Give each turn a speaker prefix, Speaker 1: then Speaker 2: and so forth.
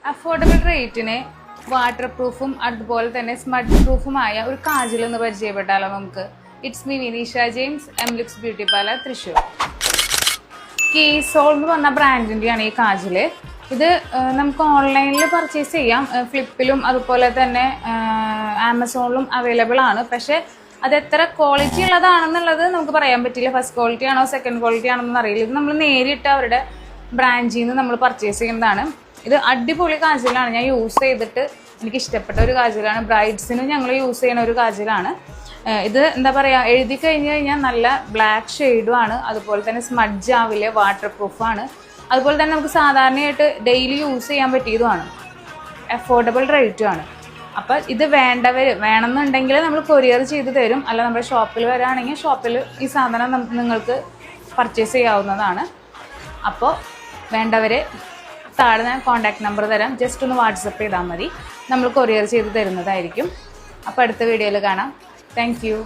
Speaker 1: Affordable റേറ്റിന് water പ്രൂഫും അതുപോലെ തന്നെ സ്മഡ് പ്രൂഫുമായ ഒരു കാജൽ എന്ന് പരിചയപ്പെട്ടാലോ നമുക്ക്. ഇറ്റ്സ് മീ വിനീഷ ജെയിംസ്, എംലുക്സ് ബ്യൂട്ടി പാർലർ, തൃശ്ശൂർ. കീസോൾ എന്ന് പറഞ്ഞ ബ്രാൻഡിൻ്റെയാണ് ഈ കാജൽ. ഇത് നമുക്ക് ഓൺലൈനിൽ പർച്ചേസ് ചെയ്യാം. ഫ്ലിപ്പിലും അതുപോലെ തന്നെ ആമസോണിലും അവൈലബിൾ ആണ്. പക്ഷേ അത് എത്ര ക്വാളിറ്റി ഉള്ളതാണെന്നുള്ളത് നമുക്ക് പറയാൻ പറ്റില്ല. ഫസ്റ്റ് ക്വാളിറ്റി ആണോ സെക്കൻഡ് ക്വാളിറ്റി ആണോന്ന് അറിയില്ല. ഇത് നമ്മൾ നേരിട്ട് അവരുടെ ബ്രാഞ്ചിൽ നിന്ന് നമ്മൾ പർച്ചേസ് ചെയ്യുന്നതാണ്. ഇത് അടിപൊളി കാജലാണ്. ഞാൻ യൂസ് ചെയ്തിട്ട് എനിക്ക് ഇഷ്ടപ്പെട്ട ഒരു കാജലാണ്. ബ്രൈഡ്സിനും ഞങ്ങൾ യൂസ് ചെയ്യുന്ന ഒരു കാജലാണ്. ഇത് എന്താ പറയുക, എഴുതി കഴിഞ്ഞ് കഴിഞ്ഞാൽ നല്ല ബ്ലാക്ക് ഷെയ്ഡുമാണ്. അതുപോലെ തന്നെ സ്മഡ്ജ് ആവില്ല, വാട്ടർ പ്രൂഫാണ്. അതുപോലെ തന്നെ നമുക്ക് സാധാരണയായിട്ട് ഡെയിലി യൂസ് ചെയ്യാൻ പറ്റിയതുമാണ്. അഫോർഡബിൾ റേറ്റുമാണ്. അപ്പം ഇത് വേണമെന്നുണ്ടെങ്കിൽ നമ്മൾ കൊറിയർ ചെയ്ത് തരും. അല്ല നമ്മുടെ ഷോപ്പിൽ വരാണെങ്കിൽ ഷോപ്പിൽ ഈ സാധനം നിങ്ങൾക്ക് പർച്ചേസ് ചെയ്യാവുന്നതാണ്. അപ്പോൾ വേണ്ടവർ താഴെ ഞാൻ കോൺടാക്ട് നമ്പർ തരാം. ജസ്റ്റ് ഒന്ന് വാട്സപ്പ് ചെയ്താൽ മതി. നമ്മൾ കൊറിയർ ചെയ്ത് തരുന്നതായിരിക്കും. അപ്പോൾ അടുത്ത വീഡിയോയിൽ കാണാം. Thank you.